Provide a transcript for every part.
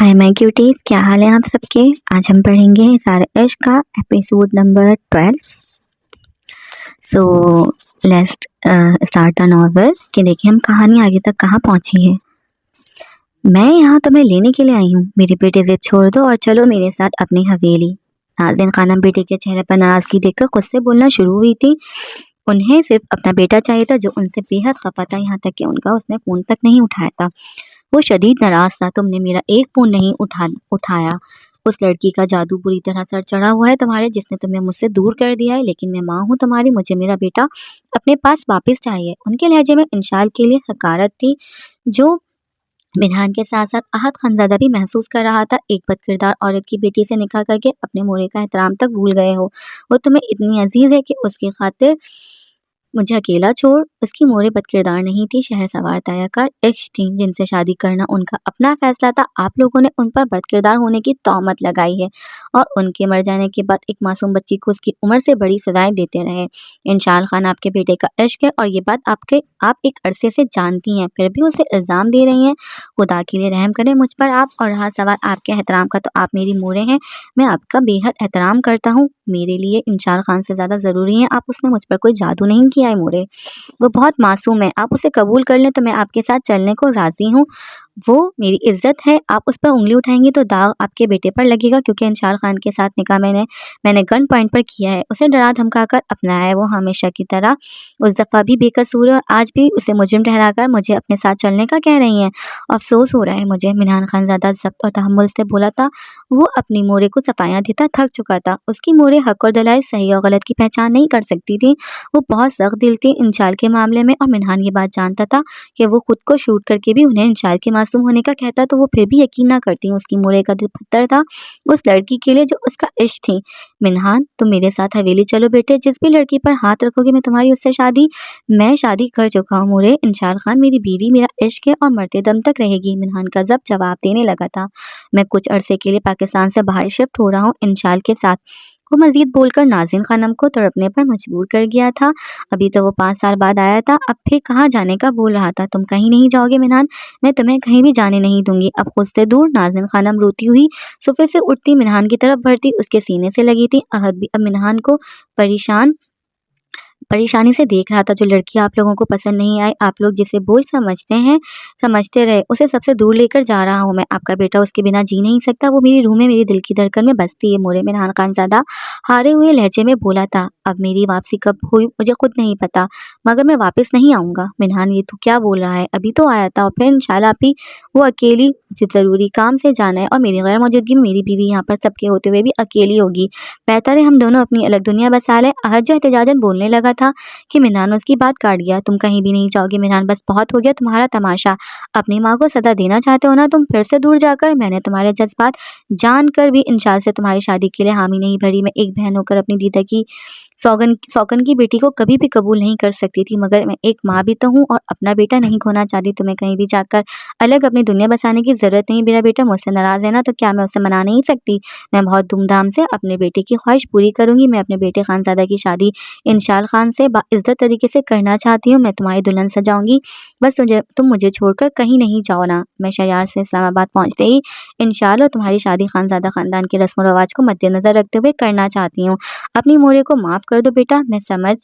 Hi my cuties, क्या हाल है आप सबके। आज हम पढ़ेंगे सारे इश्क का episode number 12। So let's start the novel. कि देखिए हम कहानी आगे तक कहाँ पहुँची है। मैं यहाँ तुम्हें लेने के लिए आई हूँ। मेरे बेटे से छोड़ दो और चलो मेरे साथ अपनी हवेली। नाज़िन खानम बेटे के चेहरे पर नाराजगी देखकर खुद से बोलना शुरू हुई थी। उन्हें सिर्फ अपना बेटा चाहिए था, जो उनसे बेहद खफा था, यहाँ तक कि उनका उसने फ़ोन तक नहीं उठाया था। वो शदीद नाराज था। तुमने मेरा एक फ़ोन नहीं उठाया। उस लड़की का जादू बुरी तरह सर चढ़ा हुआ है तुम्हारे, जिसने तुम्हें मुझसे दूर कर दिया है। लेकिन मैं माँ हूँ तुम्हारी, मुझे मेरा बेटा अपने पास वापस चाहिए। उनके लहजे में इंशाल के लिए हकारत थी, जो मिनहान के साथ साथ आहत खानज़ादा भी महसूस कर रहा था। एक बदकिरदार औरत की बेटी से निकाह करके अपने मोरे का एहतराम तक भूल गए हो। वो तुम्हें इतनी अजीज है कि उसकी खातिर मुझे अकेला छोड़। उसकी मोरे बदकिरदार नहीं थी, शहर सवार तय्याकार इश्क थी, जिनसे शादी करना उनका अपना फैसला था। आप लोगों ने उन पर बदकिरदार होने की तौहमत लगाई है और उनके मर जाने के बाद एक मासूम बच्ची को उसकी उम्र से बड़ी सजाएं देते रहे। इंशाल खान आपके बेटे का इश्क है और ये बात आप एक अरसे से जानती हैं, फिर भी उसे इल्ज़ाम दे रही हैं। खुदा के लिए रहम करें मुझ पर आप। और रहा सवाल आपके एहतराम का, तो आप मेरी मोरे हैं, मैं आपका बेहद एहतराम करता हूँ। मेरे लिए इंशाल खान से ज़्यादा ज़रूरी हैं आप। उसने मुझ पर कोई जादू नहीं किया है मोरे, वो बहुत मासूम है। आप उसे कबूल कर लें तो मैं आपके साथ चलने को राज़ी हूँ। वो मेरी इज्जत है। आप उस पर उंगली उठाएंगी तो दाग आपके बेटे पर लगेगा, क्योंकि इंशाल खान के साथ निकाह मैंने गन पॉइंट पर किया है। उसे डरा धमका कर अपनाया है। वो हमेशा की तरह उस दफ़ा भी बेकसूर है और आज भी उसे मुजरिम ठहराकर मुझे अपने साथ चलने का कह रही हैं। अफसोस हो रहा है मुझे। मिनहान खानज़ादा ज़ब्त और तहम्मुल से बोला था। वो अपनी मोरे को सफाइयाँ देता थक चुका था। उसकी मोरे हक और दलाइल, सही और गलत की पहचान नहीं कर सकती थी। वो बहुत सख्त दिल थी इंशाल के मामले में, और मिनहान ये बात जानता था कि वो खुद को शूट करके भी उन्हें इंशाल के मासूम होने का कहता, तो वो फिर भी यकीन ना करती। उसकी मोरे का दिल पत्थर था उस लड़की के लिए जो उसका इश्क थी। मिनहान, तुम मेरे साथ हवेली चलो बेटे। जिस भी लड़की पर हाथ रखोगे मैं शादी कर चुका हूँ मोरे। इंशाल खान मेरी बीवी, मेरा इश्क है और मरते दम तक रहेगी। मिनहान का जवाब देने लगा था। मैं कुछ अरसे के लिए पाकिस्तान से बाहर शिफ्ट हो रहा हूँ इंशाल के साथ। वो मजीद बोलकर नाज़िन खानम को तड़पने पर मजबूर कर गया था। अभी तो वो 5 साल बाद आया था, अब फिर कहाँ जाने का बोल रहा था। तुम कहीं नहीं जाओगे मिनहान, मैं तुम्हें कहीं भी जाने नहीं दूंगी। अब खुद से दूर। नाज़िन खानम रोती हुई सोफे से उठती मिनहान की तरफ बढ़ती, उसके सीने से लगी थी। अहद भी अब मिनहान को परेशानी से देख रहा था। जो लड़की आप लोगों को पसंद नहीं आई, आप लोग जिसे बोझ समझते रहे, उसे सबसे दूर लेकर जा रहा हूँ मैं। आपका बेटा उसके बिना जी नहीं सकता। वो मेरी रूह में, मेरी दिल की धड़कन में बसती है मोरे। मिनहान खानज़ादा हारे हुए लहजे में बोला था। अब मेरी वापसी कब हुई मुझे खुद नहीं पता, मगर मैं वापस नहीं आऊँगा। मिनहान, ये तू क्या बोल रहा है? अभी तो आया था और फिर इंशाल्लाह भी वो अकेली ज़रूरी काम से जाना है, और मेरी गैर मौजूदगी में मेरी बीवी यहाँ पर सबके होते हुए भी अकेली होगी। बेहतर है हम दोनों अपनी अलग दुनिया बसा लें। अहद जो एहतजाजन बोलने लगा था कि मिनहान उसकी बात काट गया। तुम कहीं भी नहीं जाओगे मिनहान, बस बहुत हो गया तुम्हारा तमाशा। अपनी माँ को सदा देना चाहते हो ना तुम, फिर से दूर जाकर। मैंने तुम्हारे जज्बात जानकर भी इंशाल से तुम्हारी शादी के लिए हामी नहीं भरी। मैं एक बहन होकर अपनी दीदा की सौगन की बेटी को कभी भी कबूल नहीं कर सकती थी, मगर मैं एक माँ भी तो हूँ और अपना बेटा नहीं खोना चाहती। तुम्हें कहीं भी जाकर अलग अपनी दुनिया बसाने की ज़रूरत नहीं। मेरा बेटा मुझसे नाराज़ है ना, तो क्या मैं उसे मना नहीं सकती? मैं बहुत धूमधाम से अपने बेटे की ख्वाहिश पूरी करूँगी। मैं अपने बेटे खानज़ादा की शादी इंशाल खान से बाइज़्ज़त तरीके से करना चाहती हूँ। मैं तुम्हारी दुल्हन सजाऊँगी, बस तुम मुझे छोड़कर कहीं नहीं जाओ ना। मैं शहर से इस्लामाबाद पहुँचते ही इंशाल और तुम्हारी शादी खानज़ादा ख़ानदान के रस्म व रवाज को मद्देनज़र रखते हुए करना चाहती हूँ। अपनी मोरे को माफ़ कर दो बेटा। मैं समझ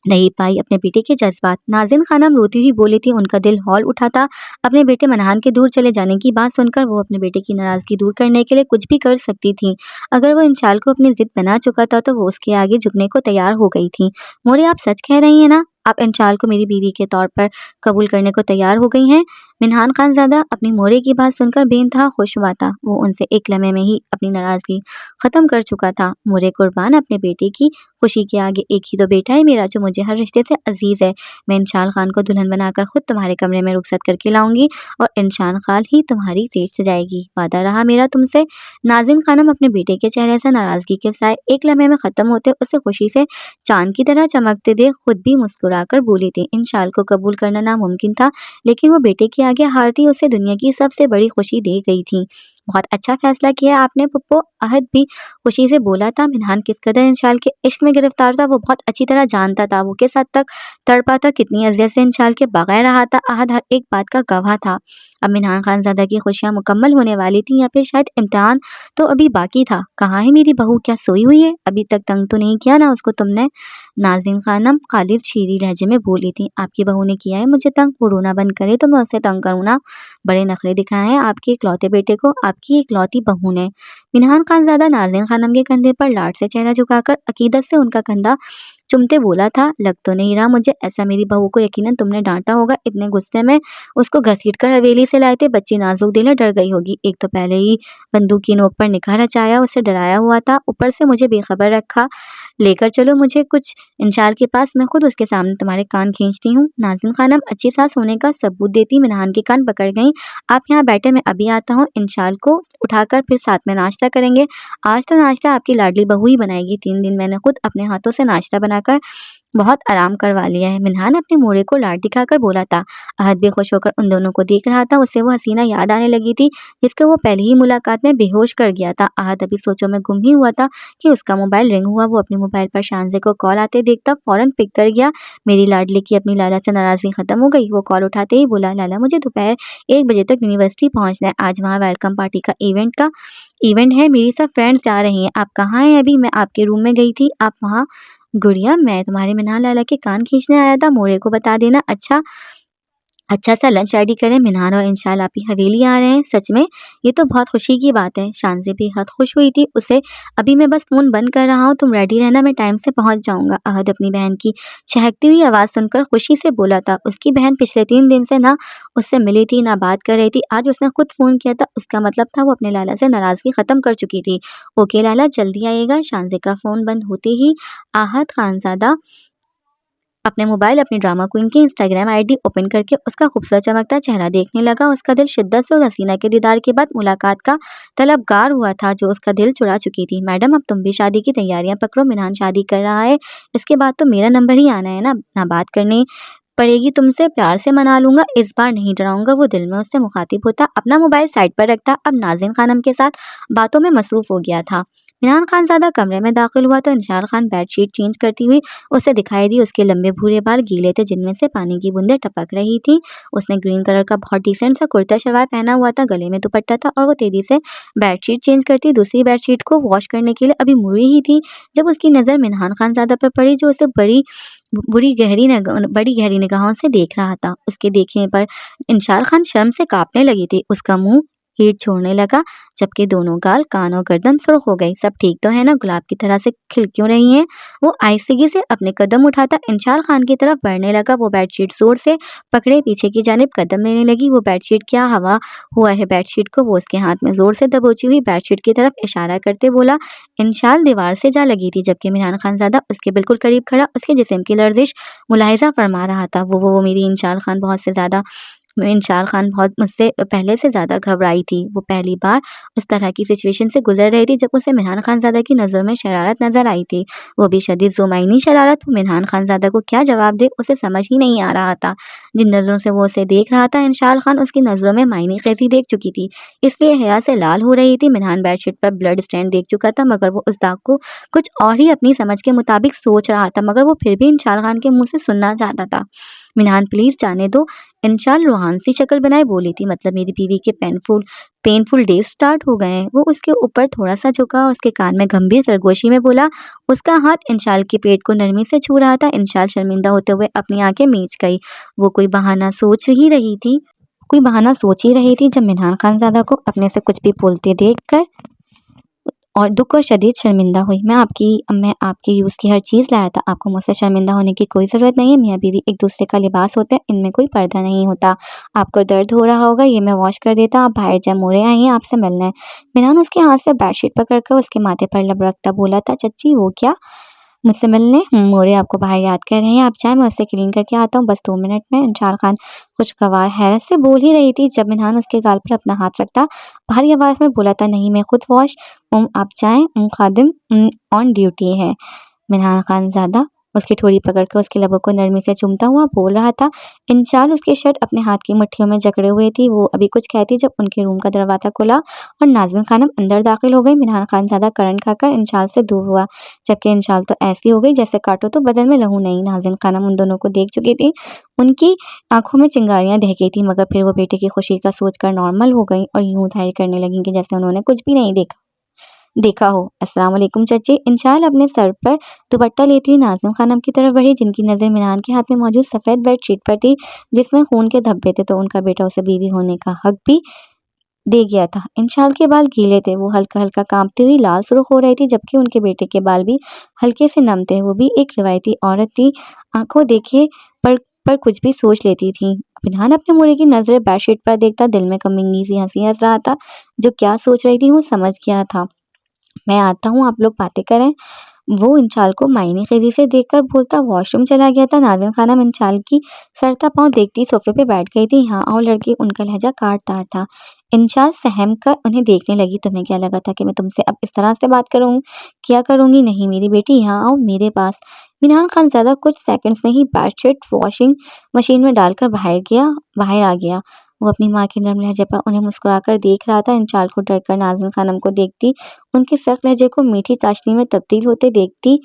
नहीं पाई अपने बेटे के जज्बात। नाज़िन खानम रोती हुई बोली थी। उनका दिल हौल उठा था अपने बेटे मिनहान के दूर चले जाने की बात सुनकर। वो अपने बेटे की नाराज़गी दूर करने के लिए कुछ भी कर सकती थी। अगर वो इंशाल को अपनी ज़िद बना चुका था, तो वो उसके आगे झुकने को तैयार हो गई थी। मोरे, आप सच कह रही हैं ना? आप इंशाल को मेरी बीवी के तौर पर कबूल करने को तैयार हो गई हैं? मिनहान खानज़ादा अपनी मोरे की बात सुनकर बेइंतहा खुश हुआ था। वो उनसे एक लम्हे में ही अपनी नाराज़गी ख़त्म कर चुका था। मोरे कुर्बान, अपने बेटे की खुशी के आगे एक ही तो बेटा है मेरा, जो मुझे हर रिश्ते से अजीज़ है। मैं इंशाल खान को दुल्हन बनाकर खुद तुम्हारे कमरे में रुखसत करके लाऊंगी और इंशाल खान ही तुम्हारी तेज सजाएगी। वादा रहा मेरा तुमसे। नाज़िन खानम अपने बेटे के चेहरे से नाराज़गी के साए एक लम्हे में ख़त्म होते उसे खुशी से चांद की तरह चमकते देख खुद भी मुस्कुराकर बोली थी। इंशाल को कबूल करना नामुमकिन था, लेकिन वो बेटे के आगे हारती उसे दुनिया की सबसे बड़ी खुशी दे गई थी। बहुत अच्छा फैसला किया आपने पुप्पो। अहद भी खुशी से बोला था। मिनहान किस कदर इंशाल के इश्क में गिरफ्तार था वो बहुत अच्छी तरह जानता था। वो किस हद तक तड़पा था, कितनी अजियत से इंशाल के बगैर रहा था। अहद हर एक बात का गवाह था। अब मिनहान खानज़ादा की खुशियाँ मुकम्मल होने वाली थी या फिर शायद इम्तिहान तो अभी बाकी था। कहाँ है मेरी बहू, क्या सोई हुई है? अभी तक तंग तो नहीं किया ना उसको तुमने? नाज़रीन खानम खालिद शीरी लहजे में बोली थी। आपकी बहू ने किया है मुझे तंग, वो रोना बंद करे तो मैं उसे तंग करूँ ना? बड़े नखरे दिखाए हैं आपके इकलौते बेटे को आपकी इकलौती बहू ने। मिनहान खानज़ादा नाज़रीन खानम के कंधे पर लाड से चेहरा झुकाकर अकीदत से उनका कंधा चुमते बोला था, लग तो नहीं रहा मुझे ऐसा मेरी बहू को यकीनन तुमने डांटा होगा। इतने गुस्से में उसको घसीट कर हवेली से लाए थे। बच्ची नाजुक दिल है, डर गई होगी। एक तो पहले ही बंदूक की नोक पर निगाह रचाया, उसे डराया हुआ था, ऊपर से मुझे बेखबर रखा। लेकर चलो मुझे कुछ इंशाल के पास, मैं खुद उसके सामने तुम्हारे कान खींचती हूँ। नाज़रीन खानम अच्छी सास होने का सबूत देती मिनहान के कान पकड़ गईं। आप यहाँ बैठे, मैं अभी आता हूँ। इंशाल को उठाकर फिर साथ में नाश्ता करेंगे। आज तो नाश्ता आपकी लाडली बहू ही बनाएगी। 3 दिन मैंने खुद अपने हाथों से नाश्ता बनाकर बहुत आराम करवा लिया है। मिनहान अपने मोड़े को लाड दिखाकर बोला था। अहद भी खुश होकर उन दोनों को देख रहा था। उसे वो हसीना याद आने लगी थी जिसको वो पहली ही मुलाकात में बेहोश कर गया था। अहद अभी सोचों में गुम ही हुआ था कि उसका मोबाइल रिंग हुआ। वो अपने मोबाइल पर शानज़े को कॉल आते देखता फौरन पिक कर गया। मेरी लाडली की अपनी लाला से नाराज़गी ख़त्म हो गई। वो कॉल उठाते ही बोला, लाला मुझे दोपहर 1 बजे तक यूनिवर्सिटी पहुँचना है। आज वहाँ वेलकम पार्टी का इवेंट है। मेरी सब फ्रेंड्स जा रही हैं। आप कहाँ हैं अभी? मैं आपके रूम में गई थी। आप वहाँ? गुड़िया मैं तुम्हारे मिनहान लाला के कान खींचने आया था। मोरे को बता देना। अच्छा सा लंच रेडी करें। मिनहान और इंशाल आप ही हवेली आ रहे हैं। सच में ये तो बहुत खुशी की बात है। शानज़े बेहद खुश हुई थी। उसे अभी मैं बस फ़ोन बंद कर रहा हूँ, तुम रेडी रहना, मैं टाइम से पहुँच जाऊँगा। अहद अपनी बहन की चहकती हुई आवाज़ सुनकर खुशी से बोला था। उसकी बहन पिछले 3 दिन से ना उससे मिली थी ना बात कर रही थी। आज उसने खुद फ़ोन किया था। उसका मतलब था वो अपने लाला से नाराज़गी ख़त्म कर चुकी थी। ओके लाला जल्दी आइएगा। शानज़े का फ़ोन बंद होते ही आहत खानज़ादा अपने मोबाइल अपनी ड्रामा क्वीन की इंस्टाग्राम आईडी ओपन करके उसका खूबसूरत चमकता चेहरा देखने लगा। उसका दिल शिद्दत से उस हसीना के दीदार के बाद मुलाकात का तलबगार हुआ था जो उसका दिल चुरा चुकी थी। मैडम अब तुम भी शादी की तैयारियां पकड़ो, मिनहान शादी कर रहा है, इसके बाद तो मेरा नंबर ही आना है ना बात करनी पड़ेगी तुमसे, प्यार से मना लूंगा, इस बार नहीं डराऊंगा। वो दिल में उससे मुखातिब होता अपना मोबाइल साइड पर रखता अब नाज़रीन खानम के साथ बातों में मसरूफ हो गया था। मिनहान खानज़ादा कमरे में दाखिल हुआ तो इंशाल खान बेडशीट चेंज करती हुई उसे दिखाई दी। उसके लंबे भूरे बाल गीले थे जिनमें से पानी की बूंदें टपक रही थी। उसने ग्रीन कलर का बहुत डिसेंट सा कुर्ता शलवार पहना हुआ था, गले में दुपट्टा था और वो तेजी से बेडशीट चेंज करती दूसरी बेडशीट को वॉश करने के लिए अभी मुड़ी ही थी जब उसकी नज़र मिनहान खानज़ादा पर पड़ी जो उसे बड़ी गहरी निगाहों से देख रहा था। उसके देखने पर इंशाल खान शर्म से कांपने लगी थी। उसका मुंह हीट छोड़ने लगा जबकि दोनों गाल, कान और गर्दन सुर्ख हो गई। सब ठीक तो है ना? गुलाब की तरह से खिल क्यों रही हैं? वो आहिस्तगी से अपने कदम उठाता इंशाल खान की तरफ बढ़ने लगा। वो बेडशीट जोर से पकड़े पीछे की जानिब कदम लेने लगी। वो बेडशीट क्या हवा हुआ है बेडशीट को? वो उसके हाथ में जोर से दबोची हुई बेडशीट की तरफ इशारा करते बोला। इंशाल दीवार से जा लगी थी जबकि मिनहान खानज़ादा उसके बिल्कुल करीब खड़ा उसके जिस्म की लर्जिश मुलाहिजा फरमा रहा था। वो मेरी इंशाल खान बहुत मुझसे पहले से ज़्यादा घबराई थी। वो पहली बार उस तरह की सिचुएशन से गुजर रही थी जब उसे मिनहान खानज़ादा की नज़रों में शरारत नज़र आई थी, वो भी शदीद ज़ुमाइनी शरारत। वो मिनहान खानज़ादा को क्या जवाब दे उसे समझ ही नहीं आ रहा था। जिन नज़रों से वो उसे देख रहा था इंशाल खान उसकी नज़रों में मायने कैसी देख चुकी थी, इसलिए हया से लाल हो रही थी। मिनहान बेडशीट पर ब्लड स्टैंड देख चुका था मगर वो उस दाग को कुछ और ही अपनी समझ के मुताबिक सोच रहा था, मगर वो फिर भी इंशाल खान के मुँह से सुनना चाहता था। मिनहान प्लीज़ जाने दो। इंशाल रूहान सी शक्ल बनाए बोली थी, मतलब मेरी बीवी के पेनफुल डेज स्टार्ट हो गए हैं। वो उसके ऊपर थोड़ा सा झुका और उसके कान में गंभीर सरगोशी में बोला। उसका हाथ इंशाल के पेट को नरमी से छू रहा था। इंशाल शर्मिंदा होते हुए अपनी आंखें मींच गई। वो कोई बहाना सोच ही रही थी जब मिनहान खानज़ादा को अपने से कुछ भी बोलते देखकर और दुख और शदीद शर्मिंदा हुई। मैं आपकी यूज़ की हर चीज़ लाया था, आपको मुझसे शर्मिंदा होने की कोई ज़रूरत नहीं है। मियाँ बीवी एक दूसरे का लिबास होते हैं, इनमें कोई पर्दा नहीं होता। आपको दर्द हो रहा होगा, ये मैं वॉश कर देता, आप बाहर जाए, मोरे आई हैं आपसे मिलना है। मिनान उसके हाथ से बेडशीट पकड़ कर उसके माथे पर लबरकता बोला था, चच्ची वो क्या मुझसे मिलने? मोरे आपको बाहर याद कर रहे हैं, आप जाए, मैं उससे क्लीन करके आता हूँ बस 2 मिनट में। इंशाल खान खुशगवार हैरत से बोल ही रही थी जब मिनहान उसके गाल पर अपना हाथ रखता भारी आवाज़ में बोला था, नहीं मैं खुद वॉश। आप जाएं, खादिम ऑन ड्यूटी है। मिनहान खानज़ादा उसकी ठोड़ी पकड़कर उसके लबों को नरमी से चूमता हुआ बोल रहा था। इंशाल उसकी शर्ट अपने हाथ की मुट्ठियों में जकड़े हुए थी। वो अभी कुछ कहती जब उनके रूम का दरवाज़ा खुला और नाज़िम खानम अंदर दाखिल हो गई। मिनहान खानज़ादा करंट खाकर इंशाल से दूर हुआ, जबकि इंशाल तो ऐसी हो गई जैसे काटो तो बदन में लहू नहीं। नाज़िम खानम उन दोनों को देख चुकी थी, उनकी आंखों में चिंगारियां दह गई थी, मगर फिर वो बेटे की खुशी का सोचकर नॉर्मल हो गई और यूं जाहिर करने लगी कि जैसे उन्होंने कुछ भी नहीं देखा हो। अस्सलाम वालेकुम चाची। इंशाल अपने सर पर दुपट्टा लेती हुई नाज़िम खानम की तरफ बढ़ी, जिनकी नज़र मिनान के हाथ में मौजूद सफ़ेद बेडशीट पर थी जिसमें खून के धब्बे थे। तो उनका बेटा उसे बीवी होने का हक भी दे गया था। इंशाल के बाल गीले थे, वो हल्का हल्का कांपती हुई लाल सुर्ख हो रही थी, जबकि उनके बेटे के बाल भी हल्के से नम थे। वो भी एक रिवायती औरत थी, आंखों देखे पर कुछ भी सोच लेती थी। बिनहान अपने मुड़े की नजरें बेडशीट पर देखता दिल में कमिंगी सी हंसी हंस रहा था। जो क्या सोच रही थी वो समझ गया था। मैं आता हूँ, आप लोग बातें करें। वो इंशाल को मायने ख़ेज़ी से देखकर बोलता वॉशरूम चला गया था। नाज़िम खानम इंशाल की सरता पाँव देखती सोफे पे बैठ गई थी। यहाँ आओ लड़की, उनका लहजा काट-तार था। इंशाल सहम कर उन्हें देखने लगी। तुम्हें क्या लगा था कि मैं तुमसे अब इस तरह से बात किया करूँगी? नहीं मेरी बेटी, यहाँ आओ मेरे पास। मिनान खानज़ादा कुछ सेकंड्स में ही बेडशीट वॉशिंग मशीन में डालकर बाहर आ गया। वो अपनी माँ के नर्म लहजे पर उन्हें मुस्कुराकर देख रहा था। इंशाल को डरकर नाज़िम खानम को देखती, उनके सख्त लहजे को मीठी चाशनी में तब्दील होते देखती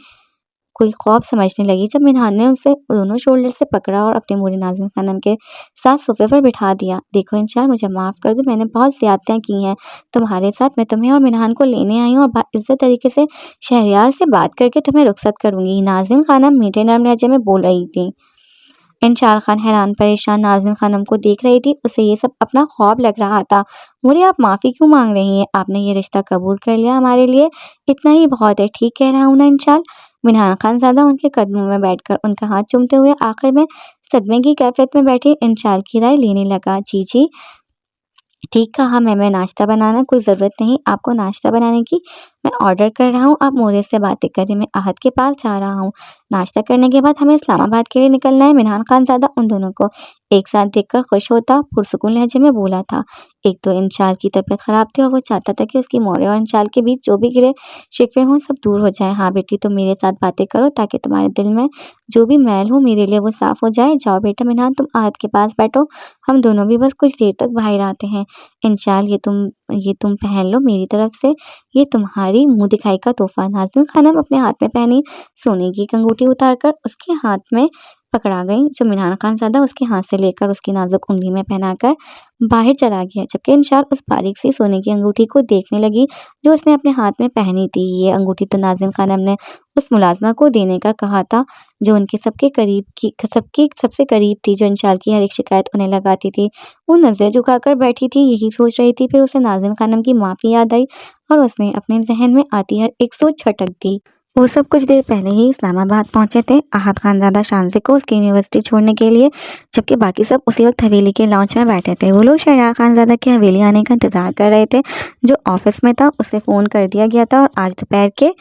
कोई ख्वाब समझने लगी। जब मिनहान ने उसे दोनों शोल्डर से पकड़ा और अपने मोड़े नाज़िम खानम के साथ सोफे पर बिठा दिया। देखो इंशाल, मुझे माफ़ कर दो, मैंने बहुत ज़्यादतियाँ की हैं तुम्हारे साथ। मैं तुम्हें और मिनहान को लेने आई हूँ और बाइज़्ज़त तरीके से शहरयार से बात करके तुम्हें रुखसत करूँगी। नाज़िम खानम मीठे नर्म लहजे में बोल रही थी। इंशाल खान हैरान परेशान नाज़िम खानम को देख रही थी। उसे ये सब अपना ख्वाब लग रहा था। मोरे, आप माफ़ी क्यों मांग रही हैं? आपने ये रिश्ता कबूल कर लिया हमारे लिए, इतना ही बहुत है। ठीक कह रहा हूँ ना इंशाल? मिनहान खानज़ादा उनके कदमों में बैठकर उनका हाथ चूमते हुए आखिर में सदमे की कैफियत में बैठी इंशाल की राय लेने लगा। जी जी, ठीक कहा। मैं नाश्ता बनाना, कोई ज़रूरत नहीं आपको नाश्ता बनाने की, मैं ऑर्डर कर रहा हूँ। आप मोरे से बातें करें, मैं आहत के पास जा रहा हूँ। नाश्ता करने के बाद हमें इस्लामाबाद के लिए निकलना है। मिनहान खानज़ादा उन दोनों को एक साथ देखकर खुश होता पुरसुकून लहजे में बोला था। एक तो इंशाल की तबीयत ख़राब थी और वो चाहता था कि उसकी मोरे और इंशाल के बीच जो भी गिले शिकवे हों सब दूर हो जाए। हाँ बेटी, तुम मेरे साथ बातें करो ताकि तुम्हारे दिल में जो भी मैल हो मेरे लिए वो साफ़ हो जाए। जाओ बेटा मिनहान, तुम आहत के पास बैठो, हम दोनों भी बस कुछ देर तक बाहर आते हैं। इंशाल, ये तुम पहन लो मेरी तरफ से, ये तुम्हारी मुँह दिखाई का तोहफ़ा। नाज़िम खानम अपने हाथ में पहनी सोने की एक अंगूठी उतारकर उसके हाथ में पकड़ा गई, जो मिनान खानज़ादा उसके हाथ से लेकर उसकी नाजुक उंगली में पहनाकर बाहर चला गया, जबकि इंशाल उस बारीक सी सोने की अंगूठी को देखने लगी जो उसने अपने हाथ में पहनी थी। ये अंगूठी तो नाज़िम खानम ने उस मुलाज़िमा को देने का कहा था जो उनके सबकी सबसे करीब थी, जो इंशाल की हर एक शिकायत उन्हें लगाती थी। वो नज़रें झुकाकर बैठी थी, यही सोच रही थी। फिर उसे नाज़िम खानम की माफ़ी याद आई और उसने अपने ज़हन में आती हर एक सोच छटक दी। वो सब कुछ देर पहले ही इस्लामाबाद पहुंचे थे, आहत खानज़ादा शानज़ी को उसकी यूनिवर्सिटी छोड़ने के लिए, जबकि बाकी सब उसी वक्त हवेली के लॉन्च में बैठे थे। वो लोग शहरयार खानज़ादा की हवेली आने का इंतज़ार कर रहे थे, जो ऑफिस में था। उसे फ़ोन कर दिया गया था और आज दोपहर के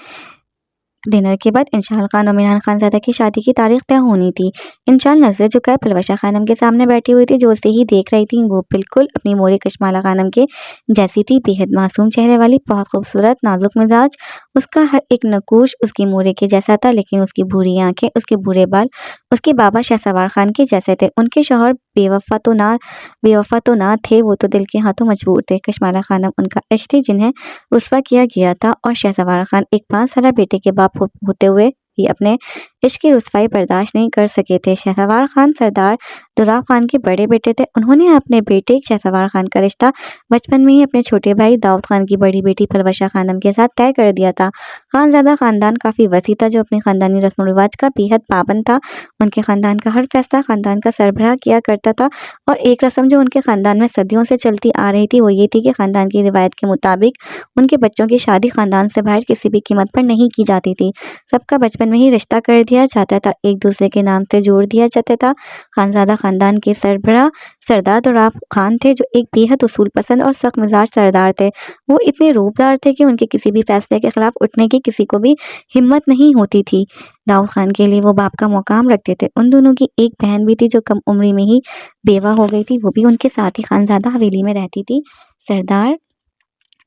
डिनर के बाद इंशाल खान और मिनहान खानज़ादा की शादी की तारीख तय होनी थी। इंशाल नज़रें झुकाए पलवशा खानम के सामने बैठी हुई थी, जो उसे ही देख रही थी। वो बिल्कुल अपनी मोरे कशमाला खानम के जैसी थी, बेहद मासूम चेहरे वाली, बहुत खूबसूरत, नाजुक मिजाज। उसका हर एक नकूश उसकी मोरे के जैसा था, लेकिन उसकी भूरी आंखें, उसके भूरे बाल उसके बाबा शहसवार खान के जैसे थे। उनके शौहर बेवफा तो ना थे, वो तो दिल के हाथों मजबूर थे। कशमाला खानम उनका इश्क थी जिन्हें रुस्वा किया गया था, और शहसवार खान एक 5 साला बेटे के बाप होते हुए भी अपने इश्क की रुस्वाई बर्दाश्त नहीं कर सके थे। शहसवार खान सरदार दुराब खान के बड़े बेटे थे। उन्होंने अपने बेटे शहसवार खान का रिश्ता बचपन में ही अपने छोटे भाई दाऊद खान की बड़ी बेटी पलवशा खानम के साथ तय कर दिया था। खानज़ादा खानदान काफ़ी वसी था, जो अपने ख़ानदानी रस्म रिवाज का बेहद पाबंद था। उनके ख़ानदान का हर फैसला ख़ानदान का सरबराह किया करता था, और एक रस्म जो उनके ख़ानदान में सदियों से चलती आ रही थी वो ये थी कि ख़ानदान की रिवायत के मुताबिक उनके बच्चों की शादी ख़ानदान से बाहर किसी भी कीमत पर नहीं की जाती थी। सबका बचपन में ही रिश्ता कर दिया जाता था, एक दूसरे के नाम से जोड़ दिया जाता था। खानज़ादा ख़ानदान के सरबराह सरदार दुराब खान थे, जो एक बेहद उसूल पसंद और सख्त मिजाज सरदार थे। वो इतने रूपदार थे कि उनके किसी भी फैसले के खिलाफ उठने की किसी को भी हिम्मत नहीं होती थी। दाऊद खान के लिए वो बाप का मुकाम रखते थे। उन दोनों की एक बहन भी थी जो कम उम्री में ही बेवा हो गई थी, वो भी उनके साथ ही खानज़ादा हवेली में रहती थी। सरदार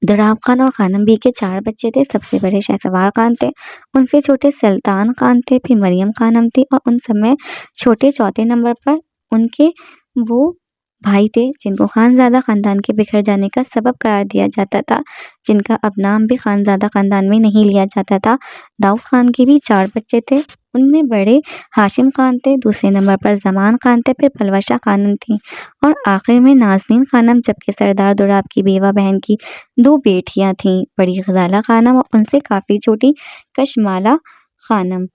दुराब खान और खानम बी के 4 बच्चे थे। सबसे बड़े शहसवार खान थे, उनसे छोटे सुल्तान खान थे, फिर मरियम खानम थी और उन सब में छोटे चौथे नंबर पर उनके वो भाई थे जिनको खानज़ादा ख़ानदान के बिखर जाने का सबब करार दिया जाता था, जिनका अब नाम भी खानज़ादा ख़ानदान में नहीं लिया जाता था। दाऊद खान के भी 4 बच्चे थे, उनमें बड़े हाशिम खान थे, दूसरे नंबर पर ज़मान खान थे, फिर पलवशा खानम थी और आखिर में नाज़नीन खानम, जबकि सरदार दुराब की बेवा बहन की 2 बेटियां थीं, बड़ी गज़ाला खानम और उनसे काफ़ी छोटी कशमाला खानम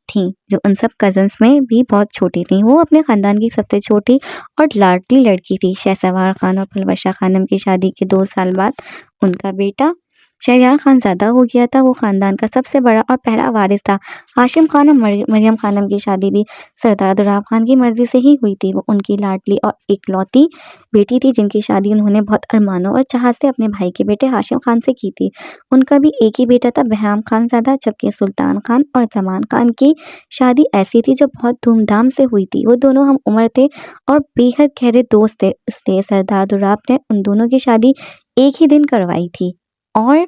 थीं, जो उन सब कज़न्स में भी बहुत छोटी थीं। वो अपने ख़ानदान की सबसे छोटी और लाडली लड़की थी। शहसवार खान और पलवशा खानम की शादी के 2 साल बाद उनका बेटा शहरयार खानज़ादा हो गया था। वो ख़ानदान का सबसे बड़ा और पहला वारिस था। हाशिम खान और मरियम खानम की शादी भी सरदार दुराब खान की मर्ज़ी से ही हुई थी। वो उनकी लाडली और इकलौती बेटी थी, जिनकी शादी उन्होंने बहुत अरमानों और चाहत से अपने भाई के बेटे हाशिम खान से की थी। उनका भी एक ही बेटा था, बहराम खानज़ादा, जबकि सुल्तान खान और ज़मान खान की शादी ऐसी थी जो बहुत धूमधाम से हुई थी। वो दोनों हम उम्र थे और बेहद गहरे दोस्त थे, इसलिए सरदार दुराब ने उन दोनों की शादी एक ही दिन करवाई थी और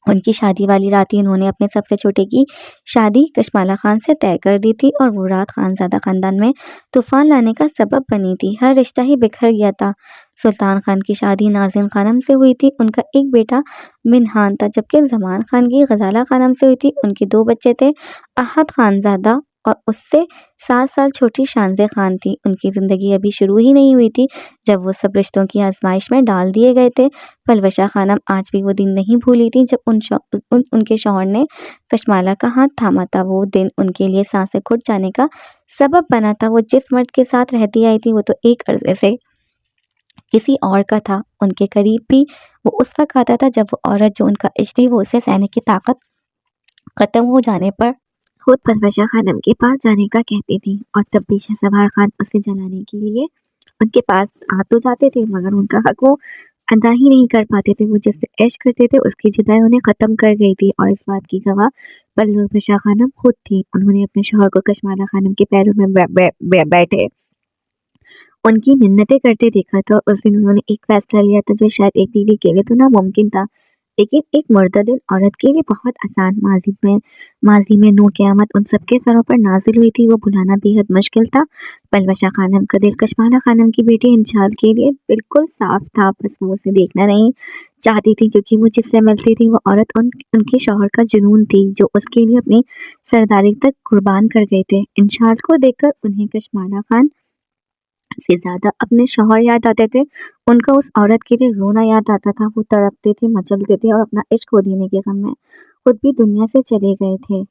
उनकी शादी वाली रात ही उन्होंने अपने सबसे छोटे की शादी कशमाला खान से तय कर दी थी और वो रात खानज़ादा ख़ानदान में तूफ़ान लाने का सबब बनी थी। हर रिश्ता ही बिखर गया था। सुल्तान खान की शादी नाज़िम खानम से हुई थी, उनका एक बेटा मिनहान था, जबकि ज़मान खान की गज़ाला खानम से हुई थी। उनके 2 बच्चे थे, अहद खानज़ादा और उससे 7 साल छोटी शानज़े खान थी। उनकी ज़िंदगी अभी शुरू ही नहीं हुई थी जब वो सब रिश्तों की आजमाइश में डाल दिए गए थे। पलवशा खानम आज भी वो दिन नहीं भूली थी जब उनके शौहर ने कशमाला का हाथ थामा था। वो दिन उनके लिए सांसें घुट जाने का सबब बना था। वो जिस मर्द के साथ रहती आई थी वो तो एक अर्ज़े से किसी और का था। उनके करीब भी वो उस वक्त आता था जब वो औरत जो उनका इश्क थी वो उसे सहने की ताकत ख़त्म हो जाने पर खुद पलवशा खानम के पास जाने का कहती थी और तब भी शहसवार खान उसे जलाने के लिए उनके पास आ तो जाते थे, मगर उनका हक वो अदा ही नहीं कर पाते थे। वो जिससे इश्क करते थे उसकी जुदाई उन्हें ख़त्म कर गई थी और इस बात की गवाह पलवशा खानम खुद थी। उन्होंने अपने शौहर को कशमाला खानम के पैरों में बैठे उनकी मिन्नतें करते देखा था और उस दिन उन्होंने एक फैसला लिया था जो शायद एक बीवी के लिए तो नामुमकिन था, लेकिन एक मुर्तदिल औरत के लिए बहुत आसान। माजी में नू क़यामत उन सबके सरों पर नाजिल हुई थी, वो भुलाना बेहद मुश्किल था। पलवशा खानम का दिल कशमाला खानम की बेटी इंशाल के लिए बिल्कुल साफ था, बस वो उसे देखना नहीं चाहती थी क्योंकि वो जिससे मिलती थी वो औरत उनके शौहर का जुनून थी जो उसके लिए अपनी सरदारी तक कुर्बान कर गए थे। इंशाल को देखकर उन्हें कशमाला खान से ज़्यादा अपने शौहर याद आते थे। उनका उस औरत के लिए रोना याद आता था। वो तड़पते थे, मचलते थे और अपना इश्क खो देने के गम में खुद भी दुनिया से चले गए थे।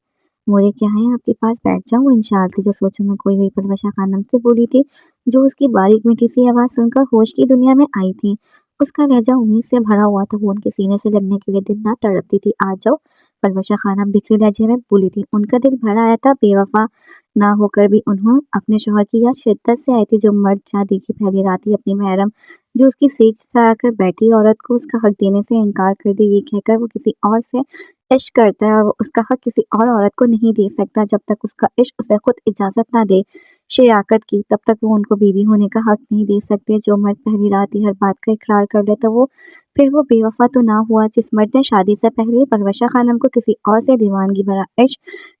मोरे क्या है आपके पास बैठ जाऊं? वो इंशाल थी जो सोचों में खोई हुई पलवशा खानम से बोली थी, जो उसकी बारीक मीठी सी आवाज़ सुनकर होश की दुनिया में आई थी। उसका लहजा उम्मीद से भरा हुआ था। वो उनके सीने से लगने के लिए दिन रात तड़पती थी। आ जाओ, पलवशा खानम बिखरे लहजे में बोली थी। उनका दिल भर आया था। बेवफा ना होकर भी उन्हें अपने शौहर की याद शिद्दत से आई थी, जो मर्द शादी की पहली रात ही अपनी महरम जो उसकी सेज से आकर बैठी औरत को उसका हक देने से इनकार कर दे, ये कहकर वो किसी और से इश्क करता है और वो उसका हक किसी और औरत को नहीं दे सकता जब तक उसका इश्क उसे खुद इजाज़त ना दे शराकत की, तब तक वो उनको बीवी होने का हक नहीं दे सकते। जो मर्द पहली रात ही हर बात का इकरार कर लेता वो फिर वो बेवफा तो ना हुआ। जिस मर्द ने शादी से पहले पलवशा खानम को किसी और से दीवानगी भरा इश्क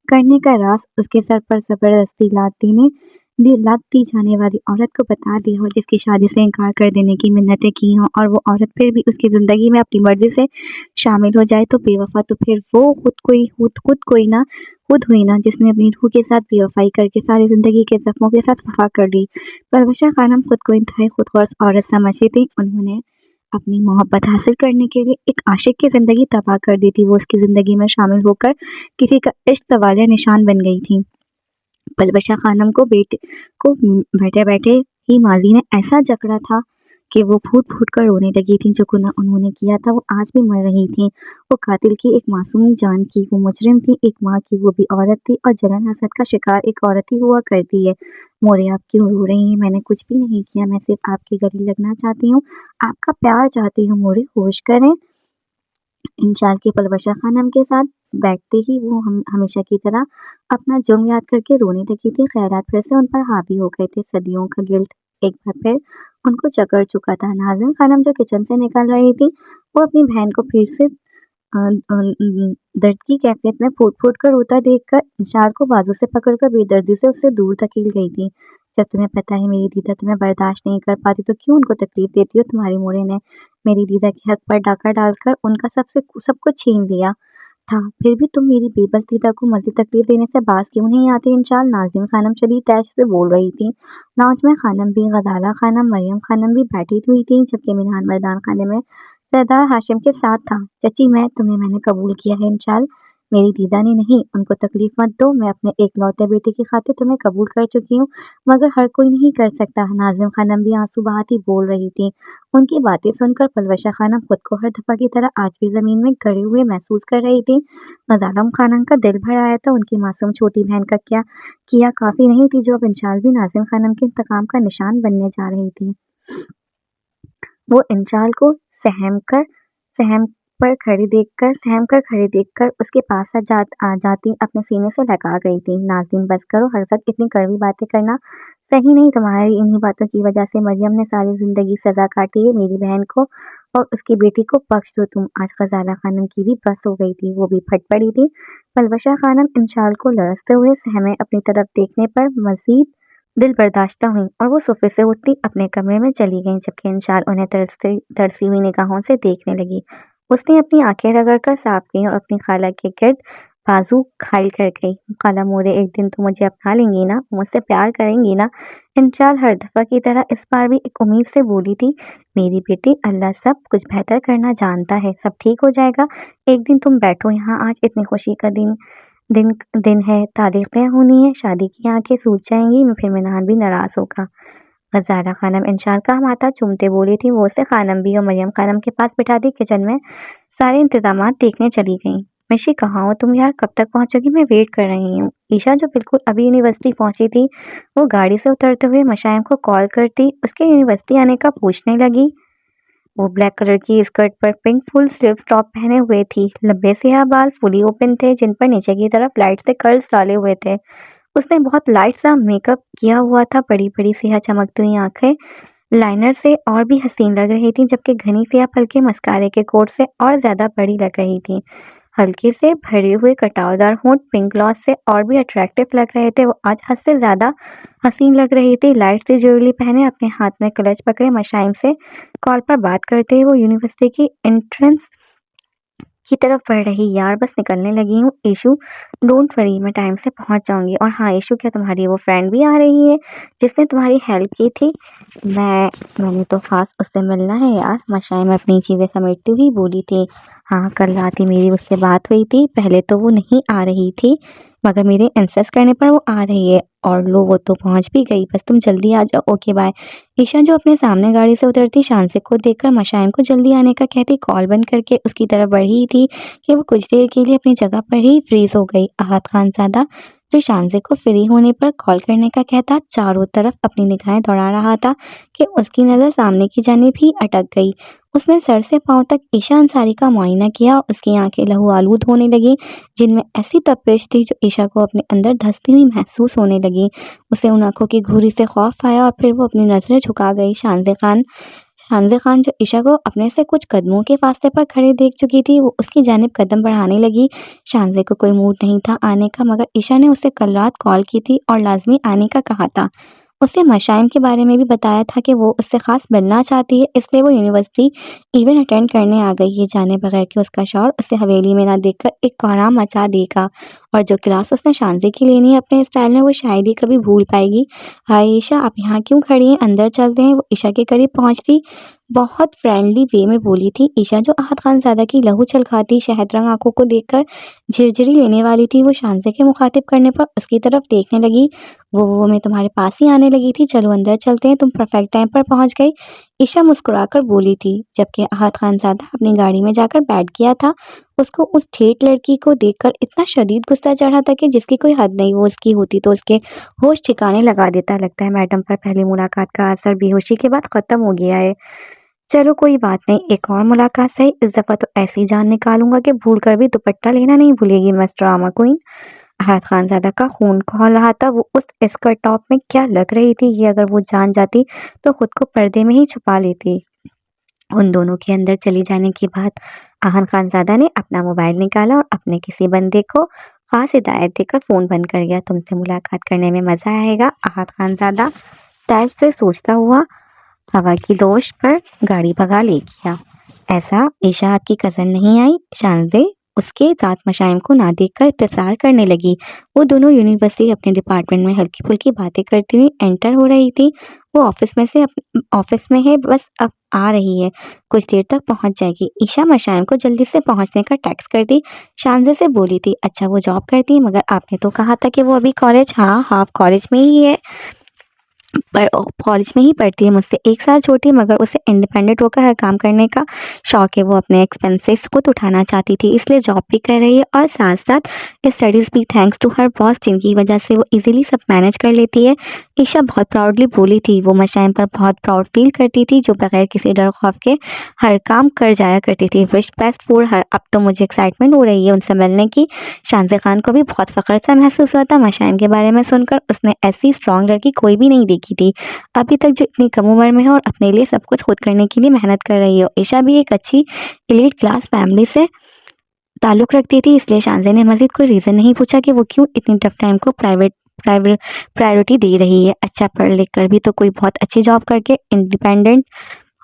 करने का राज उसके सर पर ज़बरदस्ती लात दी जाने वाली औरत को बता दिया हो, जिसकी शादी से इनकार कर देने की मिन्नतें की हों और वो औरत फिर भी उसकी ज़िंदगी में अपनी मर्जी से शामिल हो जाए तो बेवफा तो फिर वो खुद हुई ना जिसने अपनी रूह के साथ बेवफाई करके सारी ज़िंदगी के ज़ख्मों के साथ वफा कर ली। पलवशा खानम खुद को इंतहाई खुदगर्ज़ औरत समझती थी। उन्होंने अपनी मोहब्बत हासिल करने के लिए एक आशिक की ज़िंदगी तबाह कर दी थी। वो उसकी ज़िंदगी में शामिल होकर किसी का इश्क सवालिया निशान बन गई थी। पलवशा खानम को बैठे बैठे ही माजी ने ऐसा जकड़ा था कि वो फूट फूट कर रोने लगी थी। जो गुनाह उन्होंने किया था वो आज भी मर रही थी। वो कातिल की एक मासूम जान की वो मुजरिम थी, एक माँ की वो भी औरत थी और जलन हसद का शिकार एक औरत ही हुआ करती है। मोरे आप क्यों रो रही हैं? मैंने कुछ भी नहीं किया, मैं सिर्फ आपके गले लगना चाहती हूँ, आपका प्यार चाहती हूँ। मोरे होश करें। इंशाल के पलवशा खानम के साथ बैठते ही वो हमेशा की तरह अपना जुर्म याद करके रोने लगी थी। ख्यालात फिर से उन पर हावी हो गए थे। सदियों का गिल्ट एक बार फिर उनको जकड़ चुका था। नाज़िम खानम जो किचन से निकल रही थी, वो अपनी बहन को फिर से दर्द की कैफियत में फूट-फूट कर रोता देखकर इंशाल को बाजू से पकड़कर बेदर्दी से उससे दूर धकेल गई थी। जब तुम्हें पता है मेरी दीदा तुम्हें बर्दाश्त नहीं कर पाती तो क्यों उनको तकलीफ देती हो? तुम्हारी मोरे ने मेरी दीदा के हक पर डाका डालकर उनका सब कुछ छीन लिया था। फिर भी तुम मेरी बेबस दीदा को मज़ीद तकलीफ देने से बाज क्यों नहीं आती इंशाल? नाज़िम खानम शदीद तैश से बोल रही थी। लाउंज में खानम भी, गज़ाला खानम, मरियम खानम भी बैठी हुई थी, जबकि मिनहान मर्दान खाने में सरदार हाशिम के साथ था। चची मैंने कबूल किया है इंशाल, मेरी दीदा ने नहीं, उनको तकलीफ मत दो, मैं अपने एकलौते बेटे की खातिर तुम्हें कबूल कर चुकी हूँ, मगर हर कोई नहीं कर सकता। नाज़िम खानम भी आंसू बहाती बोल रही थी। उनकी बातें सुनकर पलवशा खानम खुद को हर दफ़ा की तरह आज भी ज़मीन में गड़े हुए महसूस कर रही थी। गज़ालम खानम का दिल भर आया था। उनकी मासूम छोटी बहन का क्या किया काफ़ी नहीं थी, जो अब इंशाल भी नाज़िम खानम के इंतकाम का निशान बनने जा रही थी। वो इंशाल को सहम कर खड़ी देखकर उसके पास आ जाती अपने सीने से लगा गई थी। नाज़िम बस करो, हर वक्त इतनी कड़वी बातें करना सही नहीं। तुम्हारी इन्हीं बातों की वजह से मरियम ने सारी ज़िंदगी सज़ा काटी है। मेरी बहन को और उसकी बेटी को बख्श दो तुम। आज गज़ाला खानम की भी बस हो गई थी, वो भी फट पड़ी थी। पलवशा खानम इंशाल को लरसते हुए सहमे अपनी तरफ देखने पर मज़ीद दिल बर्दाश्त हुई और वो सोफे से उठती अपने कमरे में चली गईं, जबकि इंशाल उन्हें तरसी हुई निगाहों से देखने लगी। उसने अपनी आंखें रगड़कर साफ की और अपनी खाला के गिर्द बाजू घायल कर गई। खाला मोरे, एक दिन तो मुझे अपना लेंगी ना, मुझसे प्यार करेंगी ना? इंशाल हर दफ़ा की तरह इस बार भी एक उम्मीद से बोली थी, मेरी बेटी, अल्लाह सब कुछ बेहतर करना जानता है, सब ठीक हो जाएगा। एक दिन तुम बैठो यहाँ, आज इतनी खुशी का दिन दिन दिन है, तारीख तय होनी है, शादी की आंखें सूज जाएंगी, फिर मिनहान भी नाराज़ होगा। गज़ाला खानम इंशाल का माथा चूमते बोली थी। वो उसे खानम भी और मरियम खानम के पास बिठा दी किचन में सारे इंतजामात देखने चली गई। मिशी, कहाँ हो तुम यार, कब तक पहुंचोगी? मैं वेट कर रही हूँ। ईशा, जो बिल्कुल अभी यूनिवर्सिटी पहुंची थी, वो गाड़ी से उतरते हुए मशाइम को कॉल करती उसके यूनिवर्सिटी आने का पूछने लगी। वो ब्लैक कलर की स्कर्ट पर पिंक फुल स्लीव टॉप पहने हुए थी। लंबे सियाह बाल फुली ओपन थे, जिन पर नीचे की तरफ लाइट से कर्ल्स डाले हुए थे। उसने बहुत लाइट सा मेकअप किया हुआ था। बड़ी बड़ी सियाह चमकती हुई आंखें लाइनर से और भी हसीन लग रही थी, जबकि घनी सियाह पलकें मस्कारे के कोट से और ज्यादा बड़ी लग रही थी। हल्के से भरे हुए कटावदार होंठ पिंक ग्लॉस से और भी अट्रैक्टिव लग रहे थे। वो आज हद से ज्यादा हसीन लग रही थी। लाइट से ज्वेलरी पहने, अपने हाथ में क्लच पकड़े, मशाइम से कॉल पर बात करते हुए वो यूनिवर्सिटी की एंट्रेंस की तरफ बढ़ रही। यार बस निकलने लगी हूँ ईशू, डोंट वरी, मैं टाइम से पहुँच जाऊँगी। और हाँ ईशू, क्या तुम्हारी वो फ्रेंड भी आ रही है जिसने तुम्हारी हेल्प की थी? मैंने तो खास उससे मिलना है यार, मशाइम अपनी चीज़ें समेटती हुई बोली थी। हाँ, कल रात ही मेरी उससे बात हुई थी। पहले तो वो नहीं आ रही थी, मगर मेरे इंसिस्ट करने पर वो आ रही है। और लो, वो तो पहुंच भी गई, बस तुम जल्दी आ जाओ। Okay bye. ईशा, जो अपने सामने गाड़ी से उतरती शानज़िब को देखकर मशाइम को जल्दी आने का कहती कॉल बंद करके उसकी तरफ बढ़ी थी कि वो कुछ देर के लिए अपनी जगह पर ही फ्रीज हो गई। अहाद खानज़ादा, जो शानज़िब को फ्री होने पर कॉल करने का कहता, चारों तरफ अपनी निगाहें दौड़ा रहा था कि उसकी नज़र सामने की जानिब ही अटक गई। उसने सर से पांव तक ईशा अंसारी का मुआयना किया और उसकी आंखें लहू आलूद होने लगी, जिनमें ऐसी तपिश थी जो ईशा को अपने अंदर धंसती हुई महसूस होने लगी। उसे उन आंखों की घूरी से खौफ आया और फिर वो अपनी नज़रें झुका गई। शानज़े खान, जो ईशा को अपने से कुछ कदमों के फासले पर खड़े देख चुकी थी, वो उसकी जानिब कदम बढ़ाने लगी। शानज़े को कोई मूड नहीं था आने का, मगर ईशा ने उसे कल रात कॉल की थी और लाजमी आने का कहा था। उसे मशाइम के बारे में भी बताया था कि वो उससे ख़ास मिलना चाहती है, इसलिए वो यूनिवर्सिटी इवेंट अटेंड करने आ गई, ये जाने बगैर कि उसका शौहर उसे हवेली में ना देखकर एक कोहराम मचा देगा। और जो क्लास उसने शानज़े की लेनी है अपने स्टाइल में, वो शायद ही कभी भूल पाएगी। हाय ईशा, आप यहाँ क्यों खड़ी हैं? अंदर चलते हैं। वो ईशा के करीब पहुँचती बहुत फ्रेंडली वे में बोली थी। ईशा, जो अहद खानज़ादा की लहू छलकाती शहद रंग आंखों को देखकर झिरझिरी लेने वाली थी, वो शानज़े के मुखातिब करने पर उसकी तरफ देखने लगी। वो मैं तुम्हारे पास ही आने लगी थी, चलो अंदर चलते हैं, तुम परफेक्ट टाइम पर पहुंच गई, ईशा मुस्कुराकर बोली थी, जबकि अहद खानज़ादा अपनी गाड़ी में जाकर बैठ गया था। उसको उस ठेठ लड़की को देखकर इतना शदीद गुस्सा चढ़ा था कि जिसकी कोई हद नहीं। वो उसकी होती तो उसके होश ठिकाने लगा देता। लगता है मैडम पर पहली मुलाकात का असर बेहोशी के बाद ख़त्म हो गया है। चलो कोई बात नहीं, एक और मुलाकात सही, इस दफ़ा तो ऐसी जान निकालूंगा कि भूल कर भी दुपट्टा लेना नहीं भूलेगी मिस ड्रामा क्वीन। अहद खानज़ादा का खून खौल रहा था। वो उस स्कर्ट टॉप में क्या लग रही थी ये अगर वो जान जाती तो खुद को पर्दे में ही छुपा लेती। उन दोनों के अंदर चली जाने के बाद अहद खानज़ादा ने अपना मोबाइल निकाला और अपने किसी बंदे को ख़ास हिदायत देकर फ़ोन बंद कर दिया। तुमसे मुलाकात करने में मज़ा आएगा, अहद खानज़ादा तर्ज से सोचता हुआ हवा की दोष पर गाड़ी भगा ले गया। ऐसा ईशा आपकी कज़न नहीं आई? शानज़े उसके साथ मशाइम को ना देखकर इंतज़ार करने लगी। वो दोनों यूनिवर्सिटी अपने डिपार्टमेंट में हल्की फुल्की बातें करती हुई एंटर हो रही थी। वो ऑफिस में है, बस अब आ रही है, कुछ देर तक पहुंच जाएगी। ईशा मशाइम को जल्दी से पहुंचने का टेक्स्ट कर दी। शानज़े से बोली थी, अच्छा वो जॉब करती है, मगर आपने तो कहा था कि वो अभी कॉलेज। हाँ हाँ कॉलेज में ही है, पर कॉलेज में ही पढ़ती है, मुझसे 1 साल छोटी, मगर उसे इंडिपेंडेंट होकर हर काम करने का शौक है। वो अपने एक्सपेंसेस खुद उठाना चाहती थी, इसलिए जॉब भी कर रही है और साथ साथ स्टडीज़ भी, थैंक्स टू हर बॉस जिनकी वजह से वो इजीली सब मैनेज कर लेती है। ईशा बहुत प्राउडली बोली थी। वो मशाइम पर बहुत प्राउड फील करती थी, जो बगैर किसी डर खौफ के हर काम कर जाया करती थी। Wish best for her. अब तो मुझे एक्साइटमेंट हो रही है उनसे मिलने की। शानज़े खान को भी बहुत फ़ख्र सा महसूस हुआ था मशाइम के बारे में सुनकर। उसने ऐसी स्ट्रॉन्ग लड़की कोई भी नहीं देखी थी अभी तक जो इतनी कम उम्र में है और अपने लिए सब कुछ खुद करने के लिए मेहनत कर रही हो। ईशा भी एक अच्छी एलीट क्लास फैमिली से ताल्लुक़ रखती थी, इसलिए शानज़े ने मज़ीद कोई रीज़न नहीं पूछा कि वो क्यों इतनी टफ टाइम को प्राइवेट प्रायोरिटी दे रही है। अच्छा पढ़ लिख कर भी तो कोई बहुत अच्छी जॉब करके इंडिपेंडेंट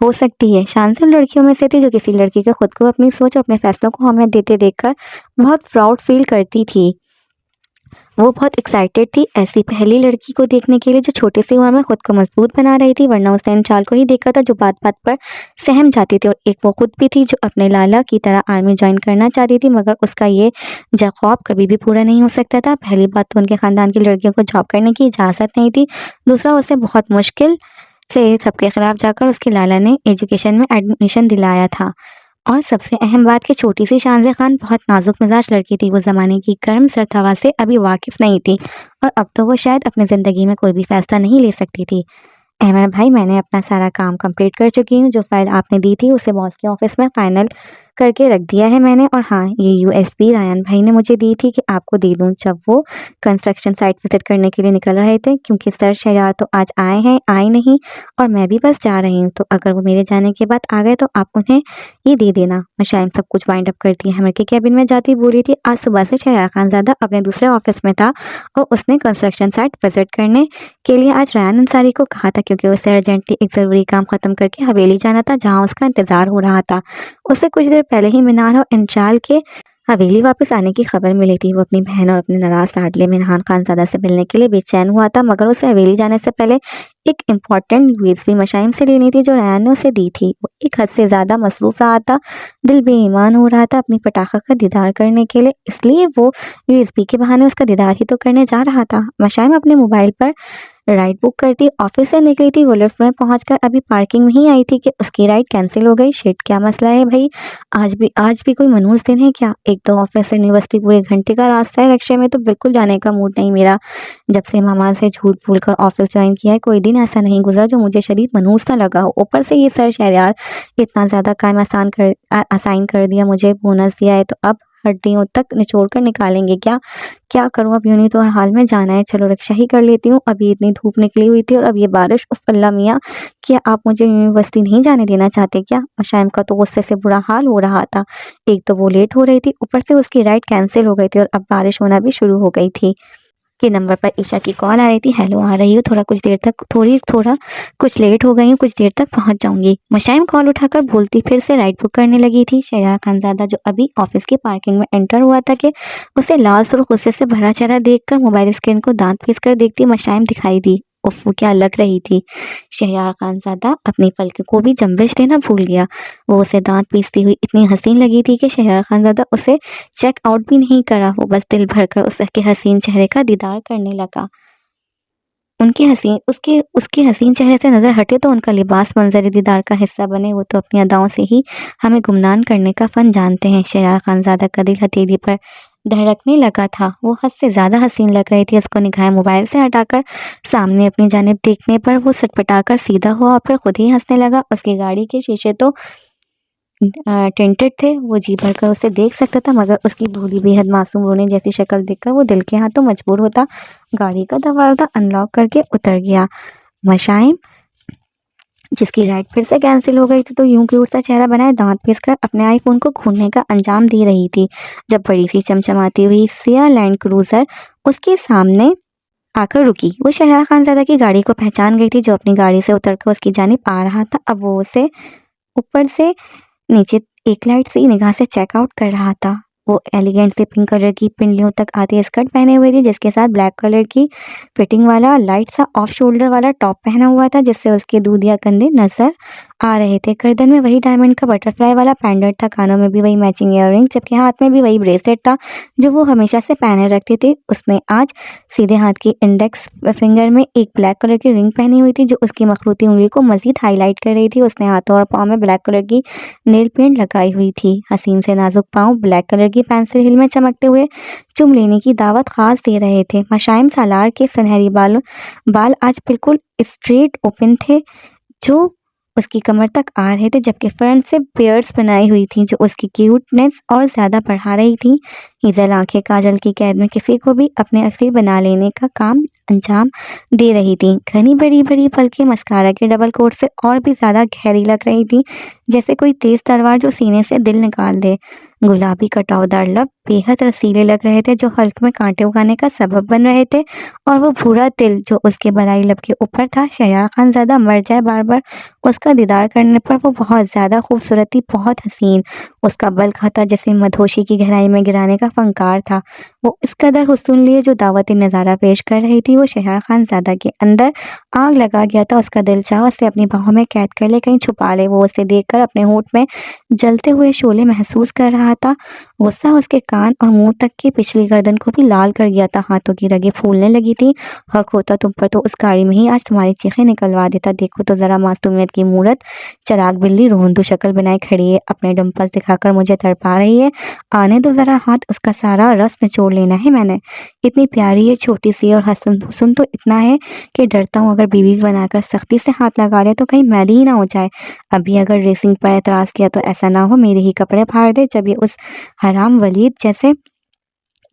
हो सकती है। शानज़े उन लड़कियों में से थी जो किसी लड़की को खुद को, अपनी सोच और अपने फैसलों को अहमियत देते देखकर बहुत प्राउड फील करती थी। वो बहुत एक्साइटेड थी ऐसी पहली लड़की को देखने के लिए जो छोटी सी उम्र में खुद को मजबूत बना रही थी, वरना उसने इन चाल को ही देखा था जो बात बात पर सहम जाती थी। और एक वो खुद भी थी जो अपने लाला की तरह आर्मी ज्वाइन करना चाहती थी, मगर उसका ये ख्वाब कभी भी पूरा नहीं हो सकता था। पहली बात तो उनके ख़ानदान की लड़कियों को जॉब करने की इजाज़त नहीं थी, दूसरा उसे बहुत मुश्किल से सबके खिलाफ जाकर उसके लाला ने एजुकेशन में एडमिशन दिलाया था। और सबसे अहम बात कि छोटी सी शानज़े खान बहुत नाजुक मिजाज लड़की थी। वो ज़माने की गर्म सर्द हवा से अभी वाकिफ़ नहीं थी और अब तो वो शायद अपनी ज़िंदगी में कोई भी फ़ैसला नहीं ले सकती थी। अहमद भाई, मैंने अपना सारा काम कंप्लीट कर चुकी हूँ। जो फाइल आपने दी थी उसे बॉस के ऑफिस में फाइनल करके रख दिया है मैंने। और हाँ, ये यूएसबी रायन भाई ने मुझे दी थी कि आपको दे दूँ जब वो कंस्ट्रक्शन साइट विजिट करने के लिए निकल रहे थे, क्योंकि सर शहयार तो आज आए नहीं और मैं भी बस जा रही हूँ। तो अगर वो मेरे जाने के बाद आ गए तो आप उन्हें ये दे देना। मशाइम सब कुछ वाइंड अप करती है। हमर के कैबिन में जाती बोली थी, आज सुबह से शहयार खानज़ादा अपने दूसरे ऑफिस में था और उसने कंस्ट्रक्शन साइट विजिट करने के लिए आज रायन अंसारी को कहा था, क्योंकि उसे अर्जेंटली एक ज़रूरी काम ख़त्म करके हवेली जाना था जहां उसका इंतज़ार हो रहा था। उसे कुछ देर पहले ही मिनार और इंशाल के हवेली वापस आने की खबर मिली थी। वो अपनी बहन और अपने नाराज़ लाडले मिनहान खानज़ादा से मिलने के लिए बेचैन हुआ था, मगर उसे हवेली जाने से पहले एक इम्पॉर्टेंट यूएसबी मशाइम से लेनी थी जो रायन ने उसे दी थी। वो एक हद से ज़्यादा मसरूफ़ रहा था, दिल बेईमान हो रहा था अपनी पटाखा का दीदार करने के लिए, इसलिए वो यूएसबी के बहाने उसका दीदार ही तो करने जा रहा था। मशाइम अपने मोबाइल पर राइड बुक करती ऑफिस से निकली थी। वो लिफ्ट में पहुंचकर अभी पार्किंग में ही आई थी कि उसकी राइड कैंसिल हो गई। शिट, क्या मसला है भाई, आज भी कोई मनहूस दिन है क्या? एक तो ऑफिस से यूनिवर्सिटी पूरे घंटे का रास्ता है, रिक्शे में तो बिल्कुल जाने का मूड नहीं मेरा। जब से मामा से झूठ बोलकर ऑफिस ज्वाइन किया है, कोई दिन ऐसा नहीं गुजरा जो मुझे शदीद मनहूस ना लगा हो। ऊपर से ये सर शहरयार इतना ज़्यादा काम असाइन कर दिया, मुझे बोनस दिया है, तो अब हड्डियों तक निचोड़ कर निकालेंगे क्या? क्या करूं अब, यूं नहीं तो हर हाल में जाना है। चलो रिक्शा ही कर लेती हूँ। अभी इतनी धूप निकली हुई थी और अब ये बारिश। उफ अल्लाह मियाँ, क्या आप मुझे यूनिवर्सिटी नहीं जाने देना चाहते क्या? शाम का तो गुस्से से बुरा हाल हो रहा था। एक तो वो लेट हो रही थी, ऊपर से उसकी राइड कैंसिल हो गई थी और अब बारिश होना भी शुरू हो गई थी। के नंबर पर ईशा की कॉल आ रही थी। हेलो, आ रही हूँ, थोड़ा कुछ लेट हो गई हूँ, कुछ देर तक पहुँच जाऊँगी। मशाइम कॉल उठाकर बोलती फिर से राइड बुक करने लगी थी। शहयार खानज़ादा जो अभी ऑफिस की पार्किंग में एंटर हुआ था कि उसे लाल सुर्ख गुस्से से भरा चेहरा देखकर मोबाइल स्क्रीन को दांत पीस कर देखती मशाइम दिखाई दी। उफ, वो क्या लग रही थी। शहयार खानज़ादा अपनी पलक को भी जंबिश देना भूल गया। वो उसे दांत पीसती हुई इतनी हसीन लगी थी कि शहयार खानज़ादा उसे चेक आउट भी नहीं करा। वो बस दिल भरकर उसके हसीन चेहरे का दीदार करने लगा। उसके हसीन चेहरे से नज़र हटे तो उनका लिबास मंजर दीदार का हिस्सा बने। वो तो अपनी अदाओं से ही हमें गुमनान करने का फ़न जानते हैं। शहयार खानज़ादा का दिल हथेली पर धड़कने लगा था। वो हद से ज़्यादा हसीन लग रही थी। उसको निगाहें मोबाइल से हटाकर सामने अपनी जानिब देखने पर वो सटपटाकर सीधा हुआ और फिर खुद ही हंसने लगा। उसकी गाड़ी के शीशे तो टेंटेड थे, वो जी भरकर उसे देख सकता था, मगर उसकी भोली बेहद मासूम रोने जैसी शक्ल देखकर वो दिल के हाथों मजबूर होता गाड़ी का दरवाज़ा अनलॉक करके उतर गया। मशाइम, जिसकी राइड फिर से कैंसिल हो गई थी, तो यूं क्यूट सा चेहरा बनाए दांत पीसकर अपने आईफोन को घूरने का अंजाम दे रही थी, जब बड़ी सी चमचमाती हुई सिया लैंड क्रूजर उसके सामने आकर रुकी। वो शहर खानज़ादा की गाड़ी को पहचान गई थी, जो अपनी गाड़ी से उतरकर उसकी जानिब आ रहा था। अब वो उसे ऊपर से नीचे एक लाइट से निगाह से चेकआउट कर रहा था। वो एलिगेंट से पिंक कलर की पिंडलियों तक आती स्कर्ट पहने हुए थी, जिसके साथ ब्लैक कलर की फिटिंग वाला लाइट सा ऑफ शोल्डर वाला टॉप पहना हुआ था, जिससे उसके दूधिया कंधे नजर आ रहे थे। गर्दन में वही डायमंड का बटरफ्लाई वाला पेंडेंट था, कानों में भी वही मैचिंग ईयररिंग्स, जबकि हाथ में भी वही ब्रेसलेट था जो वो हमेशा से पहने रखती थी। उसने आज सीधे हाथ की इंडेक्स फिंगर में एक ब्लैक कलर की रिंग पहनी हुई थी, जो उसकी मखरूती उंगली को मजीद हाईलाइट कर रही थी। उसने हाथों और पाँव में ब्लैक कलर की नेल पेंट लगाई हुई थी। हसीन से नाजुक पाँव ब्लैक कलर की पेंसिल हिल में चमकते हुए चुम लेने की दावत खास दे रहे थे। मशाइम सालार के सुनहरी बाल आज बिल्कुल स्ट्रेट ओपन थे, जो उसकी कमर तक आ रहे थे, जबकि फ्रंट से पेयर्स बनाई हुई थी, जो उसकी क्यूटनेस और ज़्यादा बढ़ा रही थी। हीजल आंखें काजल की कैद में किसी को भी अपने असीर बना लेने का काम अंजाम दे रही थी। घनी बड़ी बड़ी पलकें मस्कारा के डबल कोट से और भी ज़्यादा गहरी लग रही थी, जैसे कोई तेज़ तलवार जो सीने से दिल निकाल दे। गुलाबी कटावदार लब बेहद रसीले लग रहे थे, जो हल्क में कांटे उगाने का सबब बन रहे थे, और वो भूरा तिल जो उसके बलाई लब के ऊपर था। शहयार खानज़ादा मर जाए बार बार उसका दीदार करने पर। वो बहुत ज़्यादा खूबसूरत थी, बहुत हसीन। उसका बल खाता जैसे मधोशी की गहराई में गिराने का फंकार था। वो इस कदर हुस्न लिए जो दावती नज़ारा पेश कर रही थी। वो शहयार खानज़ादा के अंदर आग लगा गया था। उसका दिल चाह उसे अपनी बाहों में कैद कर ले, कहीं छुपा ले। वो उसे देखकर अपने होंठ में जलते हुए शोले महसूस कर रहा था। गुस्सा उसके कान और मुंह तक की पिछली गर्दन को भी लाल कर गया था। हाथों की रगें फूलने लगी थी। हक होता तुम पर तो उस गाड़ी में ही आज तुम्हारी चीखें निकलवा देता। देखो तो जरा मासूमियत की मूरत, चराग बिल्ली रोंदू शक्ल बनाए खड़ी है, अपने डंपल्स दिखाकर मुझे तड़पा रही है। आने दो जरा हाथ, उसका सारा रस निचोड़ लेना है मैंने। इतनी प्यारी है, छोटी सी, और हुस्न तो इतना है कि डरता हूँ अगर बीवी बनाकर सख्ती से हाथ लगा ले तो कहीं मैली ही ना हो जाए। अभी अगर रेसिंग पर एतराज़ किया तो ऐसा ना हो मेरे ही कपड़े फाड़ दे। जब ये उस हराम वलीद जैसे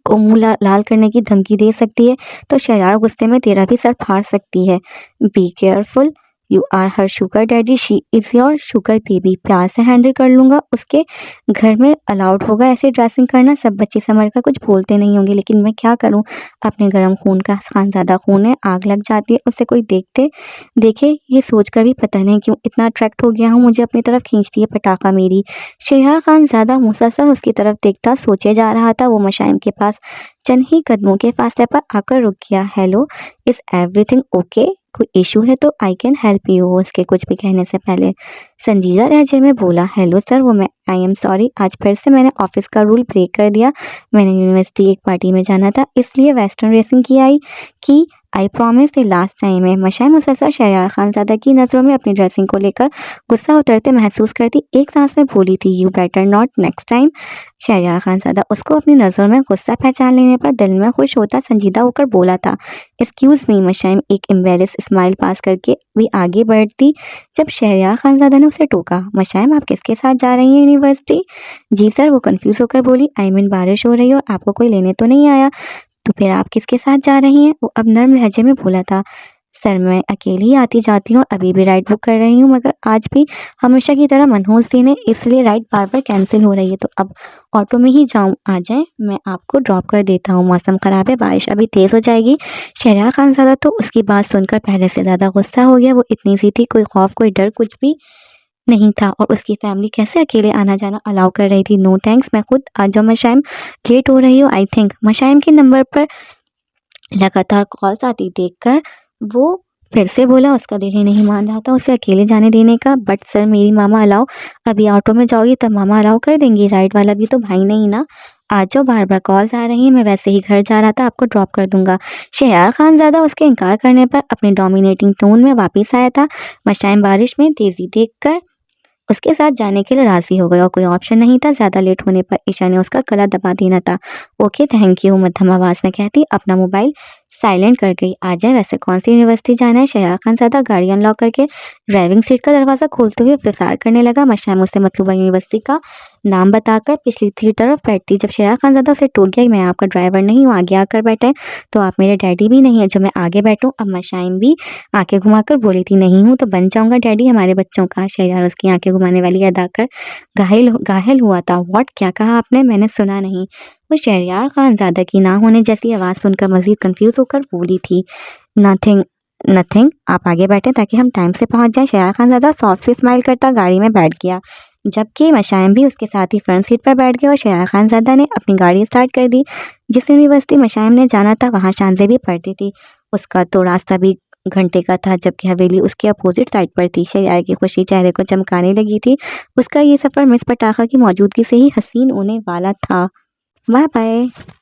को मुंह लाल करने की धमकी दे सकती है, तो शरार गुस्से में तेरा भी सर फाड़ सकती है। Be careful, you are her sugar daddy, she is your sugar baby. प्यार से हैंडल कर लूँगा। उसके घर में अलाउड होगा ऐसे ड्रेसिंग करना। सब बच्चे संभल कर कुछ बोलते नहीं होंगे, लेकिन मैं क्या करूँ, अपने गर्म खून का खानज़ादा खून है, आग लग जाती है उसे कोई देखे। ये सोचकर भी पता नहीं क्यों इतना अट्रैक्ट हो गया हूँ, मुझे अपनी तरफ खींचती है पटाखा मेरी। शहर खानज़ादा मुसलसल उसकी तरफ देखता सोचे जा रहा था। वो मशाइम के पास चंद ही कदमों के फासले पर आकर रुक गया। Hello, is everything okay? कोई इशू है तो आई कैन हेल्प यू। उसके कुछ भी कहने से पहले संजीदा लहजे में बोला, हेलो सर। वो मैं आई एम सॉरी, आज फिर से मैंने ऑफिस का रूल ब्रेक कर दिया। मैंने यूनिवर्सिटी एक पार्टी में जाना था, इसलिए वेस्टर्न रेसिंग की I promise the last time है। मशाई मुसलसल शहरयार खानज़ादा की नज़रों में अपनी ड्रेसिंग को लेकर गुस्सा उतरते महसूस करती एक सांस में बोली थी, you better not next time. Shahryar Khanzada उसको अपनी नज़रों में गुस्सा पहचान लेने पर दिल में खुश होता संजीदा होकर बोला था, एक्सक्यूज़ मी। मशाइम एक एम्बेरस स्माइल पास करके भी आगे बढ़ती जब शहरयार खानज़ादा ने उसे टोका। मशाइम, आप किसके साथ जा रही हैं यूनिवर्सिटी? जी सर, वो कंफ्यूज होकर बोली। आई मीन बारिश हो रही है और आपको कोई लेने तो नहीं आया, तो फिर आप किसके साथ जा रही हैं? वो अब नर्म लहजे में बोला था, सर मैं अकेली आती जाती हूँ और अभी भी राइड बुक कर रही हूँ, मगर आज भी हमेशा की तरह मनहूस दिन है, इसलिए राइड बार बार कैंसिल हो रही है। तो अब ऑटो में ही जाऊँ, आ जाए, मैं आपको ड्रॉप कर देता हूँ। मौसम ख़राब है, बारिश अभी तेज़ हो जाएगी। शहरयार खानज़ादा तो उसकी बात सुनकर पहले से ज़्यादा गुस्सा हो गया। वो इतनी सी थी, कोई खौफ कोई डर कुछ भी नहीं था, और उसकी फैमिली कैसे अकेले आना जाना अलाउ कर रही थी। नो थैंक्स, मैं खुद आ जाऊँ। मशाइम, लेट हो रही हो आई थिंक। मशाइम के नंबर पर लगातार कॉल्स आती देखकर वो फिर से बोला। उसका दिल ही नहीं मान रहा था उसे अकेले जाने देने का। बट सर, मेरी मामा अलाउ। अभी ऑटो में जाओगी तब मामा अलाउ कर देंगी, राइड वाला भी तो भाई नहीं ना। आ जाओ, बार बार कॉल्स आ रही हैं, मैं वैसे ही घर जा रहा था, आपको ड्रॉप कर दूंगा। शहरयार खानज़ादा उसके इनकार करने पर अपने डोमिनेटिंग टोन में वापस आया था। मशाइम बारिश में तेज़ी देखकर उसके साथ जाने के लिए राज़ी हो गया, और कोई ऑप्शन नहीं था। ज़्यादा लेट होने पर ईशा ने उसका गला दबा देना था। ओके थैंक यू, मध्यम आवाज़ में कहती अपना मोबाइल साइलेंट कर गई। आ जाए, वैसे कौन सी यूनिवर्सिटी जाना है? शहरा खानज़ादा गाड़ी अनलॉक करके ड्राइविंग सीट का दरवाज़ा खोलते हुए विचार करने लगा। मशाइम मुझसे मतलूबा यूनिवर्सिटी का नाम बताकर पिछली सीट तरफ बैठती। जब शहरा खानज़ादा उसे टोक गया, मैं आपका ड्राइवर नहीं हूँ, आगे आकर बैठे, तो आप मेरे डैडी भी नहीं है जो मैं आगे बैठूँ। अब मशाइम भी आंखें घुमाकर बोली थी, नहीं हूँ तो बन जाऊँगा डैडी हमारे बच्चों का। शहरयार उसकी आंखें घुमाने वाली अदा कर घायल हुआ था। व्हाट, क्या कहा आपने? मैंने सुना नहीं। वो शहरयार खानज़ादा की ना होने जैसी आवाज़ सुनकर मज़ीद कन्फ्यूज़ होकर बोली थी, नथिंग नथिंग। आप आगे बैठें ताकि हम टाइम से पहुंच जाएं। शहरयार खानज़ादा सॉफ्ट से स्माइल करता गाड़ी में बैठ गया, जबकि मशाइम भी उसके साथ ही फ्रंट सीट पर बैठ गया और शहरयार खानज़ादा ने अपनी गाड़ी स्टार्ट कर दी। जिस यूनिवर्सिटी मशाइम ने जाना था वहाँ शांजे भी पड़ती थी। उसका तो रास्ता भी घंटे का था, जबकि हवेली उसके अपोजिट साइड पर थी। शहरयार की खुशी चेहरे को चमकाने लगी थी। उसका ये सफ़र मिस पटाखा की मौजूदगी से ही हसीन होने वाला था। Bye bye.